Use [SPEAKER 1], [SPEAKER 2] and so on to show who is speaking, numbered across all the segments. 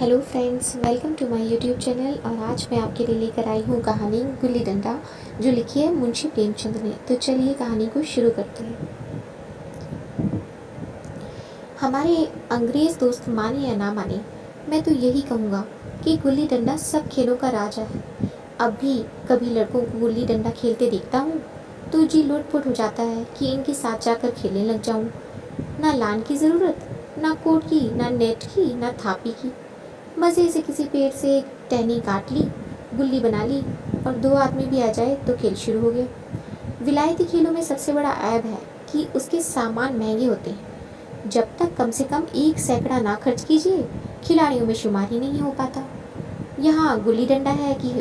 [SPEAKER 1] Hello friends, welcome to my YouTube channel. और आज मैं आपके लिए लेकर आई हूँ कहानी गुल्ली डंडा, जो लिखी है मुंशी प्रेमचंद ने। तो चलिए कहानी को शुरू करते हैं। हमारे अंग्रेज़ दोस्त माने या ना माने, मैं तो यही कहूँगा कि गुल्ली डंडा सब खेलों का राजा है। अब भी कभी लड़कों को गुल्ली डंडा खेलते देखता हूँ तो जी लोटपोट हो जाता है कि इनके साथ जाकर खेलने लग जाऊँ। ना लान की ज़रूरत, ना कोट की, ना नेट की, ना थापी की। मज़े से किसी पेड़ से एक टहनी काट ली, गुल्ली बना ली और दो आदमी भी आ जाए तो खेल शुरू हो गया। विलायती खेलों में सबसे बड़ा ऐब है कि उसके सामान महंगे होते हैं। जब तक कम से कम 1 सैकड़ा ना खर्च कीजिए, खिलाड़ियों में शुमार ही नहीं हो पाता। यहाँ गुल्ली डंडा है कि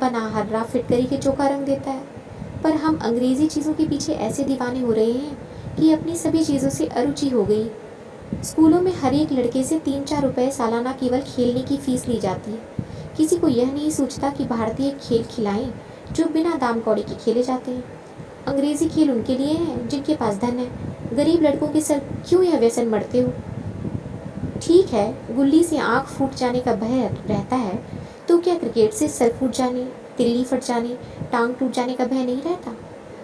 [SPEAKER 1] बना हर्रा फिटकरी के चौका रंग देता है। पर हम अंग्रेज़ी चीज़ों के पीछे ऐसे दीवाने हो रहे हैं कि अपनी सभी चीज़ों से अरुचि हो गई। स्कूलों में हर एक लड़के से 3-4 रुपए सालाना केवल खेलने की फीस ली जाती है। किसी को यह नहीं सोचता कि भारतीय खेल खिलाएं जो बिना दाम कौड़ी के खेले जाते हैं। अंग्रेजी खेल उनके लिए हैं जिनके पास धन है। गरीब लड़कों के सर क्यों यह व्यसन मढ़ते हो? ठीक है, गुल्ली से आंख फूट जाने का भय रहता है, तो क्या क्रिकेट से सर फूट जाने, तिल्ली फट जाने, टांग टूट जाने का भय नहीं रहता?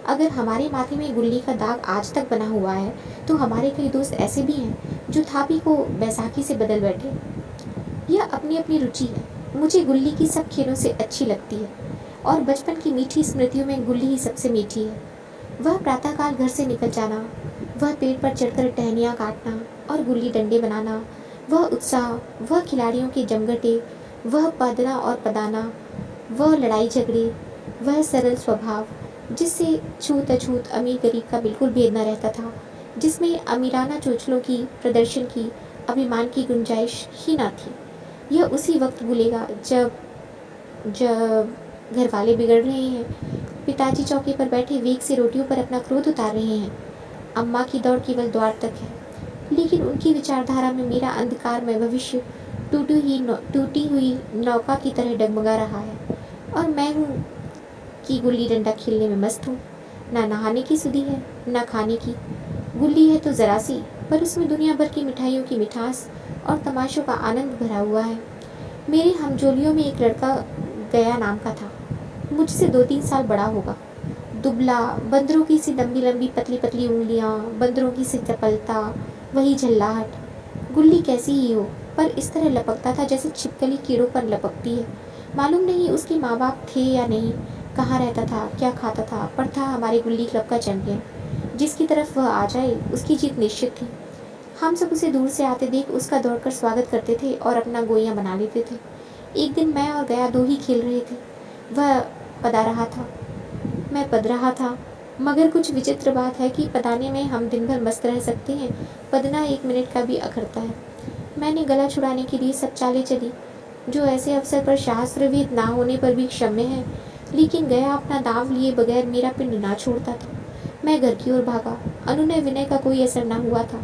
[SPEAKER 1] अगर हमारे माथे में गुल्ली का दाग आज तक बना हुआ है, तो हमारे कई दोस्त ऐसे भी हैं जो थापी को बैसाखी से बदल बैठे। यह अपनी अपनी रुचि है। मुझे गुल्ली की सब खेलों से अच्छी लगती है और बचपन की मीठी स्मृतियों में गुल्ली ही सबसे मीठी है। वह प्रातःकाल घर से निकल जाना, वह पेड़ पर चढ़कर टहनियाँ काटना और गुल्ली डंडे बनाना, वह उत्साह, वह खिलाड़ियों के जमघटे, वह पदना और पदाना, वह लड़ाई झगड़े, वह सरल स्वभाव जिससे छूत अछूत अमीर गरीब का बिल्कुल भेद न रहता था, जिसमें अमीराना चोचलों की, प्रदर्शन की, अभिमान की गुंजाइश ही न थी। यह उसी वक्त भूलेगा जब जब घर वाले बिगड़ रहे हैं, पिताजी चौकी पर बैठे वेग से रोटियों पर अपना क्रोध उतार रहे हैं, अम्मा की दौड़ केवल द्वार तक है, लेकिन उनकी विचारधारा में मेरा अंधकारमय भविष्य टूटी हुई नौका की तरह डगमगा रहा है। और मैं हूँ कि गुल्ली डंडा खेलने में मस्त हूँ। ना नहाने की सुधि है, ना खाने की। गुल्ली है तो जरा सी, पर उसमें दुनिया भर की मिठाइयों की मिठास और तमाशों का आनंद भरा हुआ है। मेरे हमजोलियों में एक लड़का गया नाम का था। मुझसे 2-3 साल बड़ा होगा। दुबला, बंदरों की सी लंबी लंबी पतली पतली उंगलियां, बंदरों की सी चपलता, वही झल्लाहट। गुल्ली कैसी ही हो, पर इस तरह लपकता था जैसे छिपकली कीड़ों पर लपकती है। मालूम नहीं उसके माँ बाप थे या नहीं, कहाँ रहता था, क्या खाता था, पर था हमारे गुल्ली क्लब का चैंपियन। जिसकी तरफ वह आ जाए उसकी जीत निश्चित थी। हम सब उसे दूर से आते देख उसका दौड़कर स्वागत करते थे और अपना गोइयां बना लेते थे। एक दिन मैं और गया दो ही खेल रहे थे। वह पदा रहा था, मैं पद रहा था। मगर कुछ विचित्र बात है कि पदाने में हम दिन भर मस्त रह सकते हैं, पदना 1 मिनट का भी अखरता है। मैंने गला छुड़ाने के लिए सब चालें चली, जो ऐसे अवसर पर शास्त्रविद ना होने पर भी क्षम्य है। लेकिन गया अपना दाव लिए बगैर मेरा पिंड ना छोड़ता था। मैं घर की ओर भागा। अनुनय विनय का कोई असर ना हुआ था।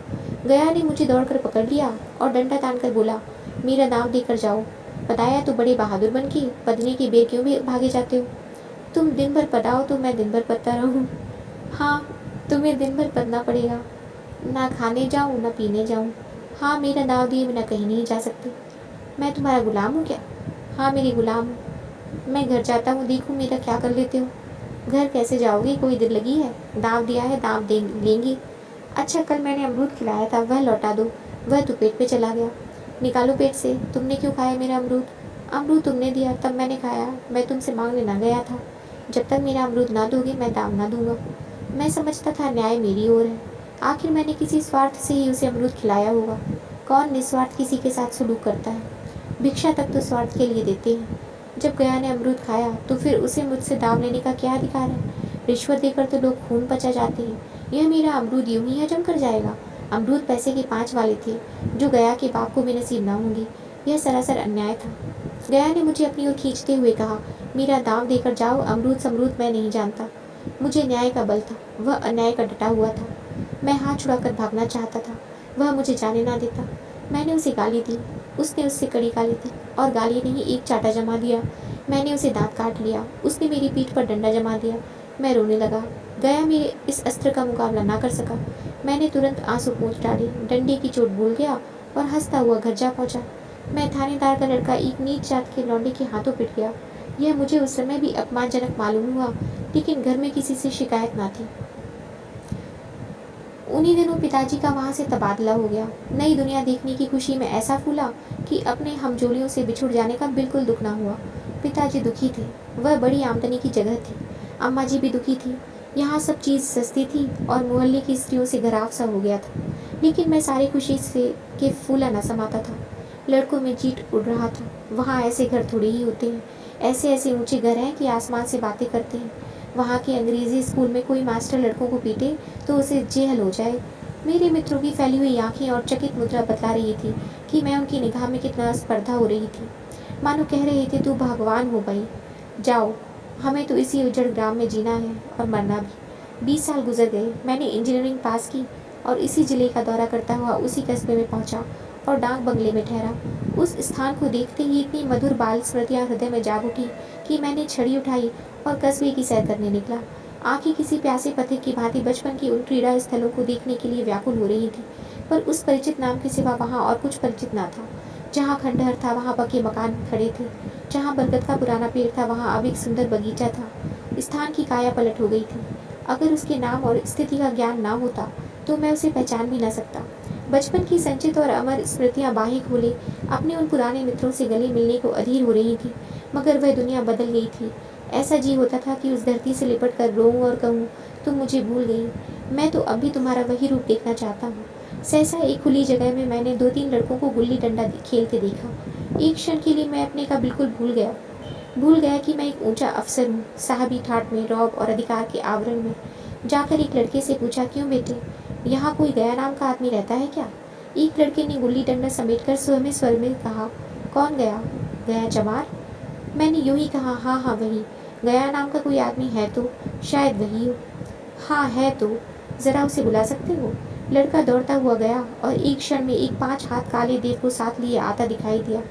[SPEAKER 1] गया ने मुझे दौड़कर पकड़ लिया और डंडा तानकर बोला, मेरा दाव देकर जाओ। पदाया तो बड़े बहादुर बन के पदने की बेर क्यों भी भागे जाते हो? तुम दिन भर पदाओ तो मैं दिन भर पदता रहूं। हाँ, तुम्हें दिन भर पदना पड़ेगा। ना खाने जाऊं ना पीने जाऊं। हाँ, मेरा दाव दिए बिना कहीं नहीं जा सकते। मैं तुम्हारा गुलाम हूँ क्या? हाँ, मेरी गुलाम हूँ। मैं घर जाता हूँ, देखूँ मेरा क्या कर लेते हो। घर कैसे जाओगे? कोई दिल लगी है? दाव दिया है, दाव दे लेंगे। अच्छा, कल मैंने अमरूद खिलाया था, वह लौटा दो। वह तो पेट पे चला गया। निकालो पेट से। तुमने क्यों खाया मेरा अमरूद? अमरूद तुमने दिया तब मैंने खाया, मैं तुमसे मांगने ना गया था। जब तक मेरा अमरूद ना दोगे मैं दाव ना दूंगा। मैं समझता था न्याय मेरी ओर है। आखिर मैंने किसी स्वार्थ से ही उसे अमरूद खिलाया होगा। कौन निस्वार्थ किसी के साथ सलूक करता है? भिक्षा तक तो स्वार्थ के लिए देते हैं। जब गया ने अमरूद खाया तो फिर उसे मुझसे दाव लेने का क्या अधिकार है? रिश्वत देकर तो लोग खून पचा जाते हैं। यह मेरा अमरूद यूं ही हजम कर जाएगा? अमरूद पैसे के 5 वाले थे, जो गया के बाप को भी नसीब ना होंगे। यह सरासर अन्याय था। गया ने मुझे अपनी ओर खींचते हुए कहा, मेरा दाव देकर जाओ, अमरूद समरूद मैं नहीं जानता। मुझे न्याय का बल था, वह अन्याय का डटा हुआ था। मैं हाथ छुड़ाकर भागना चाहता था, वह मुझे जाने ना देता। मैंने उसे गाली दी, उसने उससे कड़ी गाली दी, और गाली नहीं एक चाटा जमा दिया। मैंने उसे दांत काट लिया, उसने मेरी पीठ पर डंडा जमा दिया। मैं रोने लगा। गया मेरे इस अस्त्र का मुकाबला ना कर सका। मैंने तुरंत आंसू पोंछ डाले, डंडे की चोट भूल गया और हंसता हुआ घर जा पहुंचा। मैं थानेदार का लड़का एक नीच जात के लौंडे के हाथों पिट गया। यह मुझे उस समय भी अपमानजनक मालूम हुआ, लेकिन घर में किसी से शिकायत ना थी। उन्हीं दिनों पिताजी का वहाँ से तबादला हो गया। नई दुनिया देखने की खुशी में ऐसा फूला कि अपने हमजोलियों से बिछुड़ जाने का बिल्कुल दुख ना हुआ। पिताजी दुखी थे, वह बड़ी आमदनी की जगह थी। अम्मा जी भी दुखी थी, यहाँ सब चीज़ सस्ती थी और मोहल्ले की स्त्रियों से घराव सा हो गया था। लेकिन मैं सारी खुशी से के फूला न समाता था। लड़कों में जीत उड़ रहा था। वहाँ ऐसे घर थोड़े ही होते हैं, ऐसे ऐसे ऊंचे घर हैं कि आसमान से बातें करते हैं। वहाँ के अंग्रेजी स्कूल में कोई मास्टर लड़कों को पीटे तो उसे जेल हो जाए। मेरे मित्रों की फैली हुई आंखें और चकित मुद्रा बतला रही थी कि मैं उनकी निगाह में कितना स्पर्धा हो रही थी। मानो कह रहे थे, तू भगवान हो भाई, जाओ, हमें तो इसी उजड़ ग्राम में जीना है और मरना भी। 20 साल गुजर गए। मैंने इंजीनियरिंग पास की और इसी जिले का दौरा करता हुआ उसी कस्बे में पहुंचा और डाक बंगले में ठहरा। उस स्थान को देखते ही इतनी मधुर बाल स्मृतियाँ हृदय में जाग उठी कि मैंने छड़ी उठाई और कस्बे की सैर करने निकला। आंखें किसी प्यासे पथिक की भांति बचपन की उन क्रीड़ा स्थलों को देखने के लिए व्याकुल हो रही थी, पर उस परिचित नाम के सिवा वहाँ और कुछ परिचित ना था। जहाँ खंडहर था वहाँ पक्के मकान खड़े थे, जहाँ बरगद का पुराना पेड़ था वहाँ अब एक सुंदर बगीचा था। स्थान की काया पलट हो गई थी। अगर उसके नाम और स्थिति का ज्ञान ना होता तो मैं उसे पहचान भी ना सकता। बचपन की संचित और अमर स्मृतियां बाहें खोले अपने उन पुराने मित्रों से गले मिलने को अधीर हो रही थी, मगर वह दुनिया बदल गई थी। ऐसा जी होता था कि उस धरती से लिपट कर रोऊं और कहूँ, तुम मुझे भूल गई, मैं तो अब भी तुम्हारा वही रूप देखना चाहता हूँ। सहसा एक खुली जगह में मैंने 2-3 लड़कों को गुल्ली डंडा खेलते देखा। एक क्षण के लिए मैं अपने का बिल्कुल भूल गया कि मैं एक ऊंचा अफसर हूँ। साहबी ठाट में, रौब और अधिकार के आवरण में जाकर एक लड़के से पूछा, क्यों बेटे, यहाँ कोई गया नाम का आदमी रहता है क्या? एक लड़के ने गुल्ली डंडा समेटकर स्वयं स्वर में कहा, कौन गया? गया चमार? मैंने यूं ही कहा, हाँ हाँ वही। गया नाम का कोई आदमी है तो शायद वही हो। हाँ है तो जरा उसे बुला सकते हो? लड़का दौड़ता हुआ गया और एक क्षण में एक 5 हाथ काले देव को साथ लिए आता दिखाई दिया।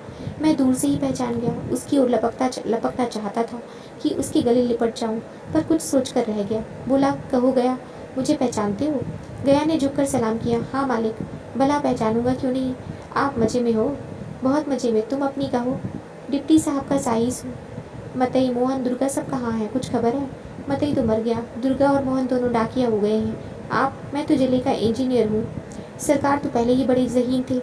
[SPEAKER 1] मैं दूर से ही पहचान गया। उसकी ओर लपकना चाहता था कि उसके गले लिपट जाऊं, पर कुछ सोचकर रह गया। बोला, कहो गया, मुझे पहचानते हो? गया ने झुककर सलाम किया। हाँ मालिक, भला पहचानूंगा क्यों नहीं। आप मजे में हो? बहुत मजे में। तुम अपनी कहो। डिप्टी साहब का साइस हूँ। मतई, मोहन, दुर्गा सब कहाँ हैं, कुछ खबर है? मतई तो मर गया, दुर्गा और मोहन दोनों डाकिया हो गए हैं। आप? मैं तो जिले का इंजीनियर हूँ। सरकार तो पहले ही बड़े ज़हीन थे।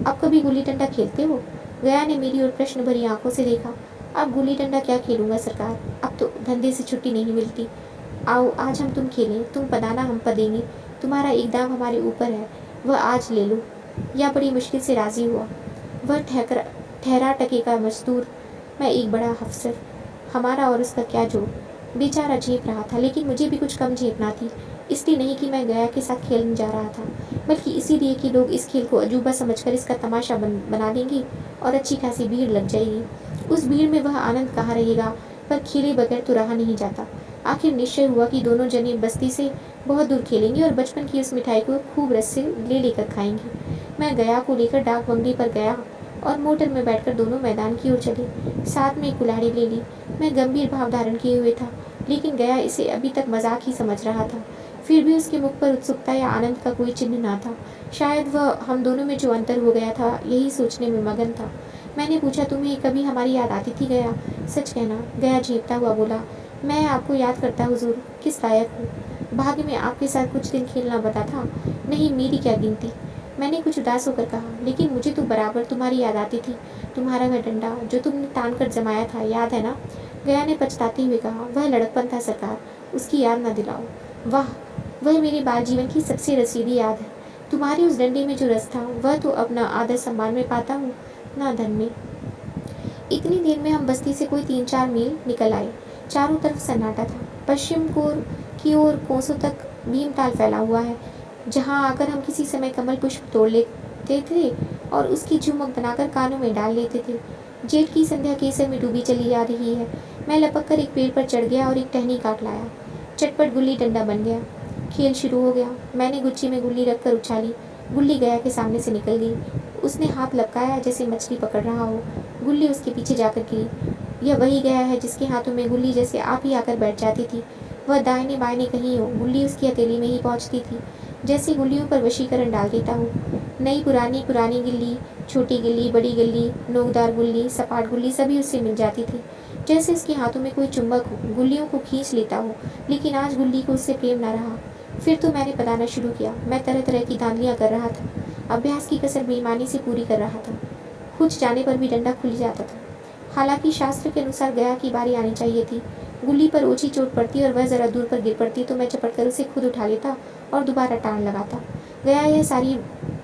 [SPEAKER 1] अब कभी गुल्ली डंडा खेलते हो? गया ने मेरी ओर प्रश्न भरी आंखों से देखा। अब गुल्ली डंडा क्या खेलूंगा सरकार, अब तो धंधे से छुट्टी नहीं मिलती। आओ आज हम तुम खेलें, तुम पदाना हम पदेंगे। तुम्हारा एक दाम हमारे ऊपर है, वह आज ले लो। या बड़ी मुश्किल से राजी हुआ। वह ठहरा टके का मजदूर, मैं एक बड़ा अफसर। हमारा और उसका क्या जोड़। बेचारा झेप रहा था, लेकिन मुझे भी कुछ कम झेपना थी। इसलिए नहीं कि मैं गया के साथ खेलने जा रहा था, बल्कि इसीलिए कि लोग इस खेल को अजूबा समझकर इसका तमाशा बना देंगे और अच्छी खासी भीड़ लग जाएगी। उस भीड़ में वह आनंद कहाँ रहेगा, पर खेले बगैर तो रहा नहीं जाता। आखिर निश्चय हुआ कि दोनों जने बस्ती से बहुत दूर खेलेंगे और बचपन की उस मिठाई को खूब रस से ले लेकर खाएंगे। मैं गया को लेकर डाक बंगले पर गया और मोटर में बैठकर दोनों मैदान की ओर चले। साथ में एक कुल्हाड़ी ले ली। मैं गंभीर भाव धारण किए हुए था, लेकिन गया इसे अभी तक मजाक ही समझ रहा था। फिर भी उसके मुख पर उत्सुकता या आनंद का कोई चिन्ह ना था। शायद वह हम दोनों में जो अंतर हो गया था यही सोचने में मगन था। मैंने पूछा, तुम्हें कभी हमारी याद आती थी गया? सच कहना, गया झेपता हुआ बोला, मैं आपको याद करता हुजूर, किस लायक हूँ। भाग्य में आपके साथ कुछ दिन खेलना बता था, नहीं मेरी क्या गिनती। मैंने कुछ उदास होकर कहा, लेकिन मुझे तो बराबर तुम्हारी याद आती थी। तुम्हारा वह डंडा जो तुमने तान कर जमाया था, याद है ना? गया ने पछताते हुए कहा, वह लड़कपन था सरकार, उसकी याद ना दिलाओ। वाह, वह मेरे बाल जीवन की सबसे रसीदी याद है। तुम्हारे उस डंडे में जो रस था वह तो अब ना आदर सम्मान में पाता हूँ, ना धन में। इतनी देर में हम बस्ती से कोई 3-4 मील निकल आए। चारों तरफ सन्नाटा था। पश्चिम की ओर कोसों तक भीमताल फैला हुआ है, जहाँ आकर हम किसी समय कमल पुष्प तोड़ लेते थे और उसकी झुमक बनाकर कानों में डाल लेते थे। जेठ की संध्या केसर में डूबी चली जा रही है। मैं लपक कर एक पेड़ पर चढ़ गया और एक टहनी काट लाया। चटपट गुल्ली डंडा बन गया। खेल शुरू हो गया। मैंने गुच्छी में गुल्ली रखकर उछाली। गुल्ली गया के सामने से निकल गई। उसने हाथ लपकाया जैसे मछली पकड़ रहा हो। गुल्ली उसके पीछे जाकर गिरी। यह वही गया है जिसके हाथों में गुल्ली जैसे आप ही आकर बैठ जाती थी। वह दाहिने बाएं कहीं हो, गुल्ली उसकी हथेली में ही पहुंचती थी। जैसे गुल्लियों पर वशीकरण डाल देता हूँ। नई पुरानी पुरानी गिल्ली, छोटी गिल्ली, बड़ी गिल्ली, नोकदार गुल्ली, सपाट गुल्ली सभी उससे मिल जाती थी। जैसे उसके हाथों में कोई चुंबक हो, गुल्लियों को खींच लेता हो। लेकिन आज गुल्ली को उससे प्रेम न रहा। फिर तो मैंने बताना शुरू किया। मैं तरह तरह की धांधलियाँ कर रहा था। अभ्यास की कसर बेईमानी से पूरी कर रहा था। कुछ जाने पर भी डंडा खुल जाता था। हालांकि शास्त्र के अनुसार गया की बारी आनी चाहिए थी। गुल्ली पर ओछी चोट पड़ती और वह जरा दूर पर गिर पड़ती तो मैं चपट कर उसे खुद उठा लेता और दोबारा टांग लगाता। गया यह सारी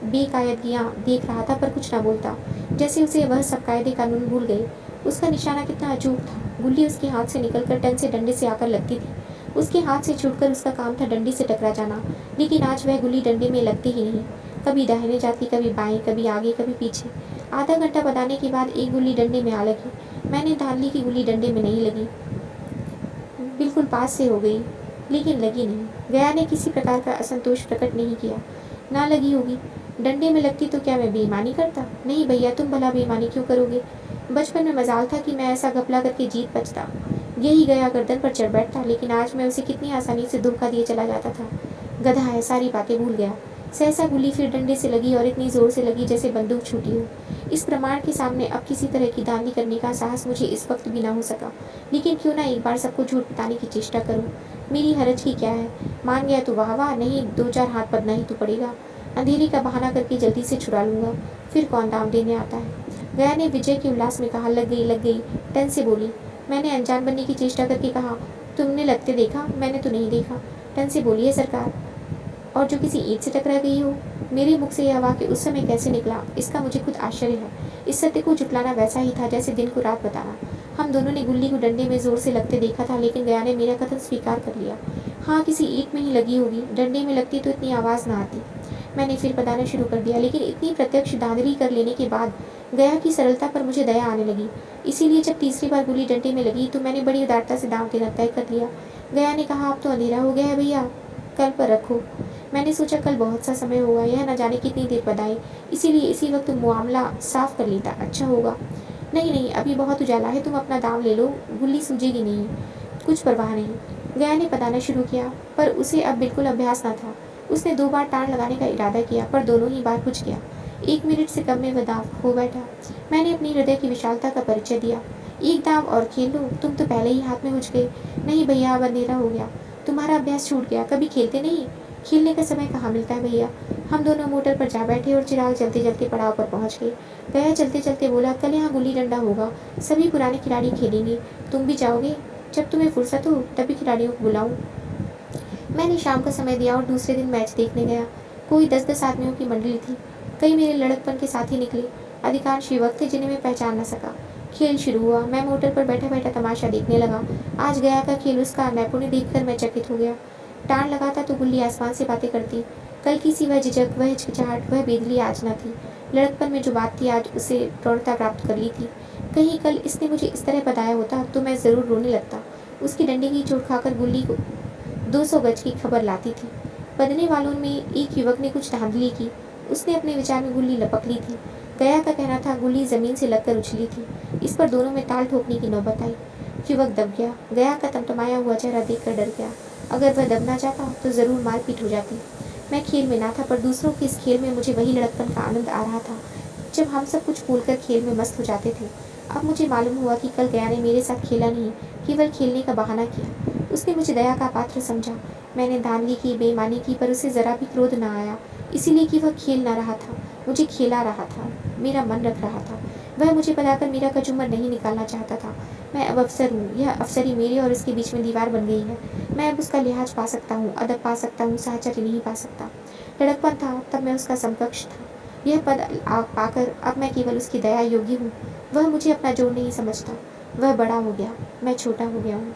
[SPEAKER 1] बेकायदगियाँ देख रहा था पर कुछ न बोलता, जैसे उसे वह सब कायदे कानून भूल गए। उसका निशाना कितना अचूक था। गुल्ली उसके हाथ से निकलकर टन से डंडे से आकर लगती थी। उसके हाथ से छूटकर उसका काम था डंडे से टकरा जाना। लेकिन आज वह गुल्ली डंडे में लगती ही नहीं। कभी दाहिने जाती, कभी बाएं, कभी आगे, कभी पीछे। आधा घंटा बताने के बाद एक गुल्ली डंडे में आ लगी। मैंने ध्यान ली कि गुल्ली डंडे में नहीं लगी, बिल्कुल पास से हो गई, लेकिन लगी नहीं। गया ने किसी प्रकार का असंतोष प्रकट नहीं किया। ना लगी होगी। डंडे में लगती तो क्या मैं बेईमानी करता? नहीं भैया, तुम भला बेईमानी क्यों करोगे? बचपन में मजाल था कि मैं ऐसा घपला करके जीत बचता। यही गया गर्दन पर चढ़ बैठता, लेकिन आज मैं उसे कितनी आसानी से धोखा दिए चला जाता था। गधा है, सारी बातें भूल गया। सहसा गुल्ली फिर डंडे से लगी और इतनी जोर से लगी जैसे बंदूक छूटी हो। इस प्रमाण के सामने अब किसी तरह की धांधली करने का साहस मुझे इस वक्त भी ना हो सका। लेकिन क्यों ना एक बार सबको झूठ बताने की चेष्टा करूं। मेरी हरज की क्या है? मान गया तो वाह वाह, नहीं दो चार हाथ पदना ही तो पड़ेगा। अंधेरे का बहाना करके जल्दी से छुड़ा लूंगा, फिर कौन दाम देने आता है। गया ने विजय के उल्लास में कहा, लग गई लग गई। टन से बोली। मैंने अनजान बनने की चेष्टा करके कहा, तुमने लगते देखा? मैंने तो नहीं देखा। टन से बोली है सरकार। और जो किसी ईंट से टकरा गई हो? मेरे मुख से यह वाक्य उस समय कैसे निकला, इसका मुझे खुद आश्चर्य है। इस सत्य को जुटलाना वैसा ही था जैसे दिन को रात बताना। हम दोनों ने गुल्ली को डंडे में जोर से लगते देखा था, लेकिन गया ने मेरा कथन स्वीकार कर लिया। हाँ, किसी ईंट में ही लगी होगी। डंडे में लगती तो इतनी आवाज़ ना आती। मैंने फिर बताना शुरू कर दिया, लेकिन इतनी प्रत्यक्ष धांधली कर लेने के बाद गया की सरलता पर मुझे दया आने लगी। इसीलिए जब तीसरी बार गुल्ली डंडे में लगी तो मैंने बड़ी उदारता से दांव देना तय कर लिया। गया ने कहा, अब तो अंधेरा हो गया है भैया, कल पर रखो। मैंने सोचा कल बहुत सा समय होगा, यह न जाने कितनी देर बाद आए, इसीलिए इसी वक्त मामला साफ कर लेता अच्छा होगा। नहीं नहीं, अभी बहुत उजाला है, तुम अपना दाम ले लो, गुल्ली सूझेगी नहीं, कुछ परवाह नहीं। गया ने बताना शुरू किया, पर उसे अब बिल्कुल अभ्यास न था। उसने 2 बार टाण लगाने का इरादा किया, पर दोनों ही बार कुछ गया। 1 मिनट से कम में वह दाव हो बैठा। मैंने अपनी हृदय की विशालता का परिचय दिया। एक दाव और खेल लो, तुम तो पहले ही हाथ में उठ गए। नहीं भैया, अब अंधेरा हो गया, तुम्हारा अभ्यास छूट गया, कभी खेलते नहीं। खेलने का समय कहाँ मिलता है भैया। हम दोनों मोटर पर जा बैठे और चिराग जलते जलते पड़ाव पर पहुंच गए। गया चलते चलते बोला, कल यहाँ गुल्ली डंडा होगा, सभी पुराने खिलाड़ी खेलेंगे, तुम भी जाओगे? जब तुम्हें फुर्सत हो तभी खिलाड़ियों को बुलाऊं। मैंने शाम का समय दिया और दूसरे दिन मैच देखने गया। कोई 10-10 आदमियों की मंडली थी। कई मेरे लड़कपन के साथी निकले। अधिकांश युवक थे जिन्हें मैं पहचान न सका। खेल शुरू हुआ। मैं मोटर पर बैठा बैठा तमाशा देखने लगा। आज गया का खेल, उसका नैपुण्य देखकर मैं चकित हो गया। टाण लगाता तो गुल्ली आसमान से बातें करती। कल की सी वह झिझक, वह हिचकिचाहट, वह बेदली आज न थी। लड़कपन में जो बात थी आज उसे प्रौढ़ता प्राप्त कर ली थी। कहीं कल इसने मुझे इस तरह बताया होता तो मैं जरूर रोने लगता। उसकी डंडे की चोट खाकर गुल्ली को 200 गज की खबर लाती थी। बदने वालों में एक युवक ने कुछ धांधली की। उसने अपने विचार में गुल्ली लपक ली थी। गया का कहना था गुल्ली जमीन से लगकर उछली थी। इस पर दोनों में ताल ठोकने की नौबत आई। युवक दब गया। गया का तमतमाया हुआ चेहरा देखकर डर गया। अगर वह दबना चाहता तो जरूर मारपीट हो जाती। मैं खेल में ना था, पर दूसरों के इस खेल में मुझे वही लड़कपन का आनंद आ रहा था जब हम सब कुछ भूलकर खेल में मस्त हो जाते थे। अब मुझे मालूम हुआ कि कल गया ने मेरे साथ खेला नहीं, केवल खेलने का बहाना किया। उसने मुझे दया का पात्र समझा। मैंने धांधली की, बेईमानी की, पर उसे जरा भी क्रोध न आया, इसीलिए कि वह खेल ना रहा था, मुझे खेला रहा था, मेरा मन रख रहा था। वह मुझे बताकर मेरा कचूमर नहीं निकालना चाहता था। मैं अब अफसर हूँ। यह अफसरी मेरे और उसके बीच में दीवार बन गई है। मैं अब उसका लिहाज पा सकता हूँ, अदब पा सकता हूँ, साहचर्य नहीं पा सकता। लड़कपन था तब मैं उसका समकक्ष था। यह पद पाकर अब मैं केवल उसकी दया योग्य हूँ। वह मुझे अपना जोड़ नहीं समझता। वह बड़ा हो गया, मैं छोटा हो गया हूँ।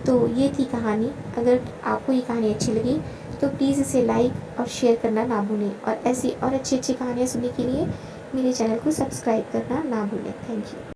[SPEAKER 1] तो ये थी कहानी। अगर आपको ये कहानी अच्छी लगी तो प्लीज़ इसे लाइक और शेयर करना ना भूलें, और ऐसी और अच्छी अच्छी कहानियाँ सुनने के लिए मेरे चैनल को सब्सक्राइब करना ना भूलें। Thank you.